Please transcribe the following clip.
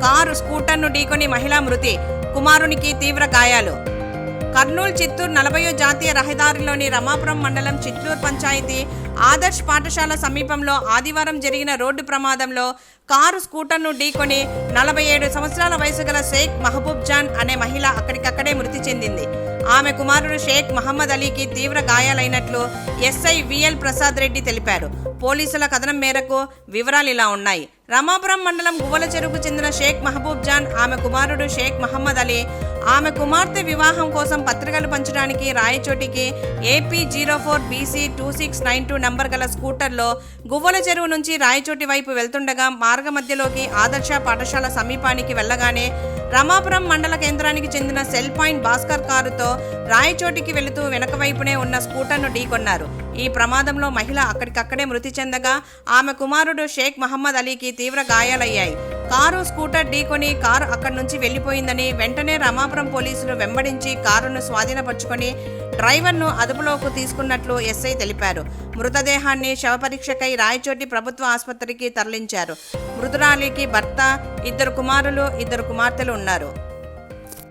Car స్కూటర్ను ఢీకొని మహిళా మృతి, కుమారునికి తీవ్ర గాయాలు. కర్నూలు చిత్తూరు 40వ జాతీయ రహదారిలోని రమాపురం మండలం చిత్తూరు పంచాయతీ ఆదర్శ్ పాఠశాల సమీపంలో ఆదివారం జరిగిన రోడ్డు ప్రమాదంలో కారు స్కూటర్ను ఢీకొని 47 సంవత్సరాల వయసు గల షేక్ మహబూబ్ జాన్ అనే మహిళ అక్కడికక్కడే మృతి చెందింది. ఆమె కుమారుడు షేక్ మహమ్మద్ అలీకి తీవ్ర గాయాలైనట్లు ఎస్ఐ విఎల్ ప్రసాద్ రెడ్డి తెలిపారు. పోలీసుల కథనం మేరకు వివరాలు ఇలా ఉన్నాయి. రమాపురం మండలం గువ్వల చెరువుకు చెందిన షేక్ మహబూబ్ జాన్, ఆమె కుమారుడు షేక్ మహమ్మద్ అలీ ఆమె కుమార్తె వివాహం కోసం పత్రికలు పంచడానికి రాయచోటికి AP 04BC2692 నంబర్ గల స్కూటర్లో గువ్వల చెరువు నుంచి రాయచోటి వైపు వెళ్తుండగా మార్గమధ్యలోకి ఆదర్శ పాఠశాల సమీపానికి వెళ్లగానే రమాపురం మండల కేంద్రానికి చెందిన సెల్ పాయింట్ భాస్కర్ కారుతో రాయచోటికి వెళుతూ వెనక వైపునే ఉన్న స్కూటర్ను ఢీకొన్నారు. ఈ ప్రమాదంలో మహిళ అక్కడికక్కడే మృతి చెందగా ఆమె కుమారుడు షేక్ మహమ్మద్ అలీకి తీవ్ర గాయాలయ్యాయి. కారు స్కూటర్ ఢీకొని కారు అక్కడి నుంచి వెళ్లిపోయిందని వెంటనే రమాపురం పోలీసులు వెంబడించి కారును స్వాధీనపరుచుకొని డ్రైవర్ను అదుపులోకి తీసుకున్నట్లు ఎస్ఐ తెలిపారు. మృతదేహాన్ని శవపరీక్షకై రాయచోటి ప్రభుత్వ ఆసుపత్రికి తరలించారు. మృతురాలికి భర్త, 2 కుమారులు, 2 కుమార్తెలు ఉన్నారు.